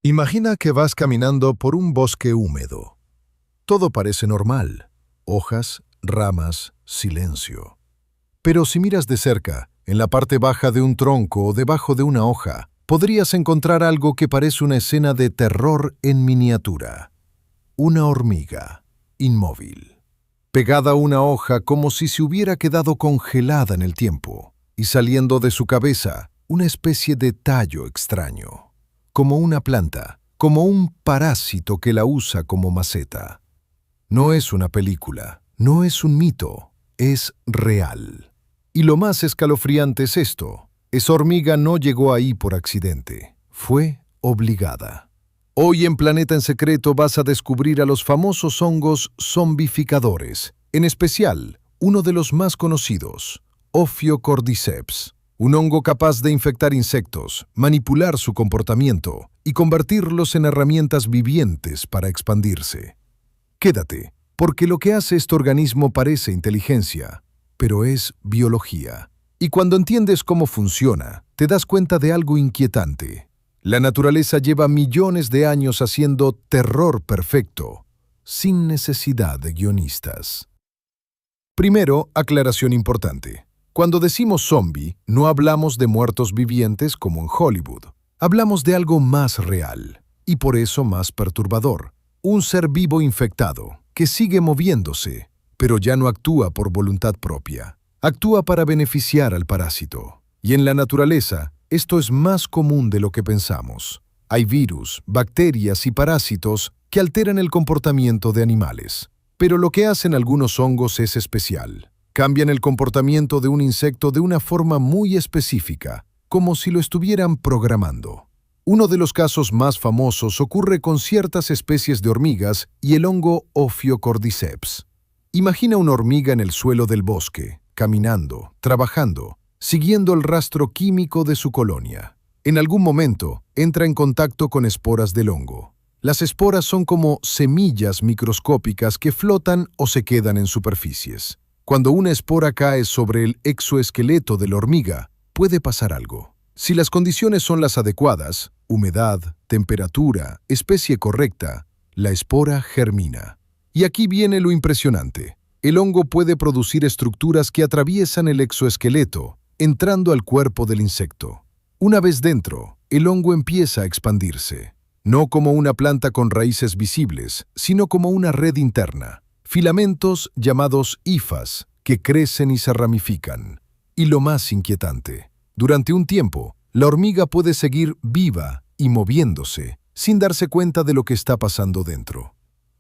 Imagina que vas caminando por un bosque húmedo. Todo parece normal. Hojas, ramas, silencio. Pero si miras de cerca, en la parte baja de un tronco o debajo de una hoja, podrías encontrar algo que parece una escena de terror en miniatura. Una hormiga, inmóvil, pegada a una hoja como si se hubiera quedado congelada en el tiempo, y saliendo de su cabeza una especie de tallo extraño, como una planta, como un parásito que la usa como maceta. No es una película, no es un mito, es real. Y lo más escalofriante es esto: esa hormiga no llegó ahí por accidente, fue obligada. Hoy en Planeta en Secreto vas a descubrir a los famosos hongos zombificadores, en especial uno de los más conocidos, Ophiocordyceps, un hongo capaz de infectar insectos, manipular su comportamiento y convertirlos en herramientas vivientes para expandirse. Quédate, porque lo que hace este organismo parece inteligencia, pero es biología. Y cuando entiendes cómo funciona, te das cuenta de algo inquietante. La naturaleza lleva millones de años haciendo terror perfecto, sin necesidad de guionistas. Primero, aclaración importante. Cuando decimos zombie, no hablamos de muertos vivientes como en Hollywood. Hablamos de algo más real, y por eso más perturbador. Un ser vivo infectado, que sigue moviéndose, pero ya no actúa por voluntad propia. Actúa para beneficiar al parásito. Y en la naturaleza, esto es más común de lo que pensamos. Hay virus, bacterias y parásitos que alteran el comportamiento de animales. Pero lo que hacen algunos hongos es especial. Cambian el comportamiento de un insecto de una forma muy específica, como si lo estuvieran programando. Uno de los casos más famosos ocurre con ciertas especies de hormigas y el hongo Ophiocordyceps. Imagina una hormiga en el suelo del bosque, caminando, trabajando, siguiendo el rastro químico de su colonia. En algún momento, entra en contacto con esporas del hongo. Las esporas son como semillas microscópicas que flotan o se quedan en superficies. Cuando una espora cae sobre el exoesqueleto de la hormiga, puede pasar algo. Si las condiciones son las adecuadas, humedad, temperatura, especie correcta, la espora germina. Y aquí viene lo impresionante. El hongo puede producir estructuras que atraviesan el exoesqueleto, entrando al cuerpo del insecto. Una vez dentro, el hongo empieza a expandirse, no como una planta con raíces visibles, sino como una red interna, filamentos llamados hifas, que crecen y se ramifican. Y lo más inquietante, durante un tiempo, la hormiga puede seguir viva y moviéndose, sin darse cuenta de lo que está pasando dentro.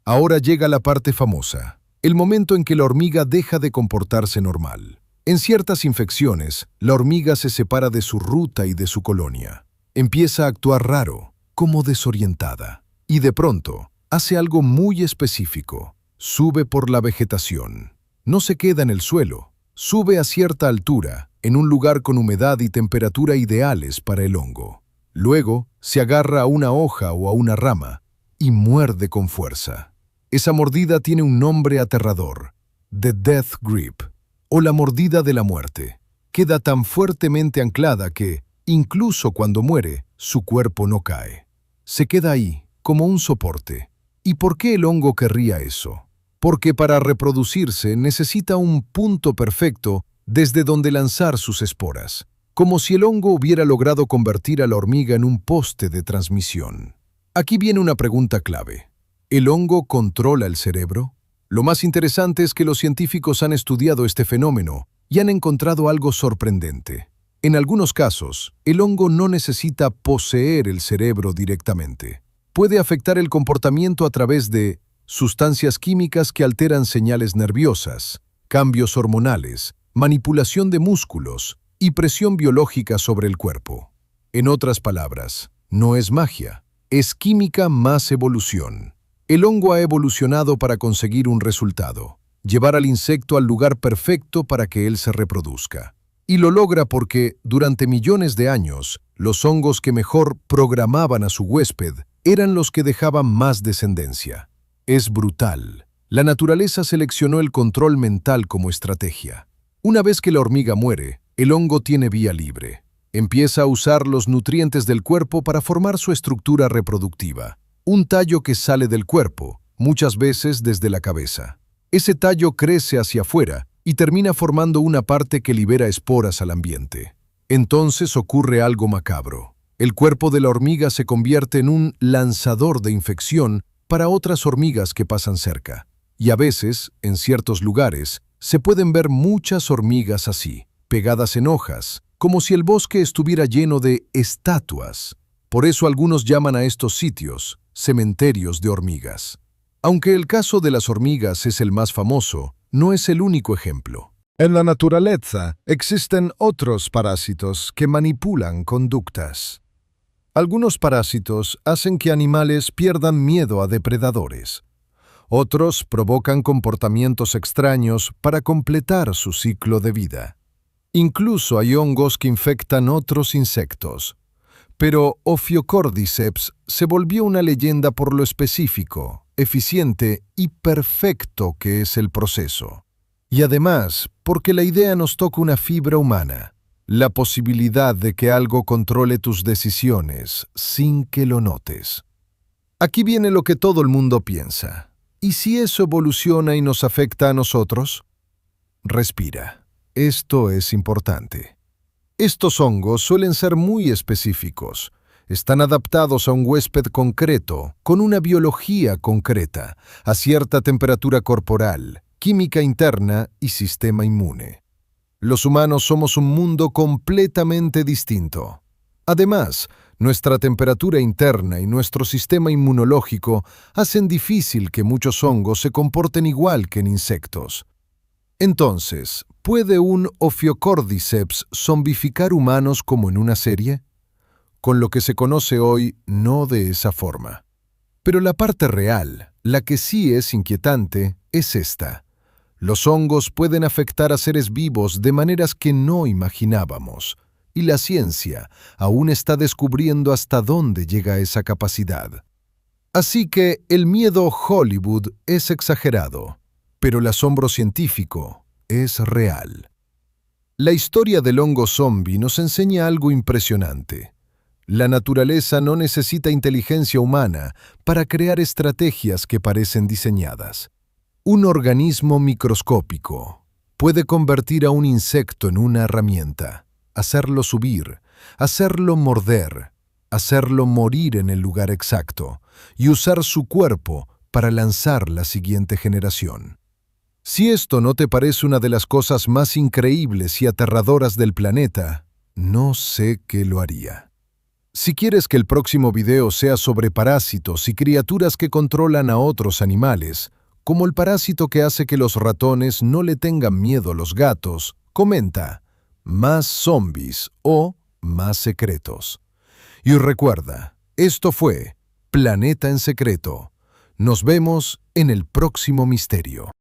Ahora llega la parte famosa, el momento en que la hormiga deja de comportarse normal. En ciertas infecciones, la hormiga se separa de su ruta y de su colonia. Empieza a actuar raro, como desorientada. Y de pronto, hace algo muy específico. Sube por la vegetación. No se queda en el suelo. Sube a cierta altura, en un lugar con humedad y temperatura ideales para el hongo. Luego, se agarra a una hoja o a una rama y muerde con fuerza. Esa mordida tiene un nombre aterrador: The Death Grip, o la mordida de la muerte. Queda tan fuertemente anclada que, incluso cuando muere, su cuerpo no cae. Se queda ahí, como un soporte. ¿Y por qué el hongo querría eso? Porque para reproducirse necesita un punto perfecto desde donde lanzar sus esporas, como si el hongo hubiera logrado convertir a la hormiga en un poste de transmisión. Aquí viene una pregunta clave. ¿El hongo controla el cerebro? Lo más interesante es que los científicos han estudiado este fenómeno y han encontrado algo sorprendente. En algunos casos, el hongo no necesita poseer el cerebro directamente. Puede afectar el comportamiento a través de sustancias químicas que alteran señales nerviosas, cambios hormonales, manipulación de músculos y presión biológica sobre el cuerpo. En otras palabras, no es magia, es química más evolución. El hongo ha evolucionado para conseguir un resultado: llevar al insecto al lugar perfecto para que él se reproduzca. Y lo logra porque, durante millones de años, los hongos que mejor programaban a su huésped eran los que dejaban más descendencia. Es brutal. La naturaleza seleccionó el control mental como estrategia. Una vez que la hormiga muere, el hongo tiene vía libre. Empieza a usar los nutrientes del cuerpo para formar su estructura reproductiva. Un tallo que sale del cuerpo, muchas veces desde la cabeza. Ese tallo crece hacia afuera y termina formando una parte que libera esporas al ambiente. Entonces ocurre algo macabro. El cuerpo de la hormiga se convierte en un lanzador de infección para otras hormigas que pasan cerca. Y a veces, en ciertos lugares, se pueden ver muchas hormigas así, pegadas en hojas, como si el bosque estuviera lleno de estatuas. Por eso algunos llaman a estos sitios cementerios de hormigas. Aunque el caso de las hormigas es el más famoso, no es el único ejemplo. En la naturaleza existen otros parásitos que manipulan conductas. Algunos parásitos hacen que animales pierdan miedo a depredadores. Otros provocan comportamientos extraños para completar su ciclo de vida. Incluso hay hongos que infectan otros insectos. Pero Ophiocordyceps se volvió una leyenda por lo específico, eficiente y perfecto que es el proceso. Y además, porque la idea nos toca una fibra humana, la posibilidad de que algo controle tus decisiones sin que lo notes. Aquí viene lo que todo el mundo piensa. ¿Y si eso evoluciona y nos afecta a nosotros? Respira. Esto es importante. Estos hongos suelen ser muy específicos. Están adaptados a un huésped concreto, con una biología concreta, a cierta temperatura corporal, química interna y sistema inmune. Los humanos somos un mundo completamente distinto. Además, nuestra temperatura interna y nuestro sistema inmunológico hacen difícil que muchos hongos se comporten igual que en insectos. Entonces, ¿puede un Ophiocordyceps zombificar humanos como en una serie? Con lo que se conoce hoy, no de esa forma. Pero la parte real, la que sí es inquietante, es esta. Los hongos pueden afectar a seres vivos de maneras que no imaginábamos, y la ciencia aún está descubriendo hasta dónde llega esa capacidad. Así que el miedo Hollywood es exagerado, pero el asombro científico es real. La historia del hongo zombie nos enseña algo impresionante. La naturaleza no necesita inteligencia humana para crear estrategias que parecen diseñadas. Un organismo microscópico puede convertir a un insecto en una herramienta, hacerlo subir, hacerlo morder, hacerlo morir en el lugar exacto y usar su cuerpo para lanzar la siguiente generación. Si esto no te parece una de las cosas más increíbles y aterradoras del planeta, no sé qué lo haría. Si quieres que el próximo video sea sobre parásitos y criaturas que controlan a otros animales, como el parásito que hace que los ratones no le tengan miedo a los gatos, comenta más zombies o más secretos. Y recuerda, esto fue Planeta en Secreto. Nos vemos en el próximo misterio.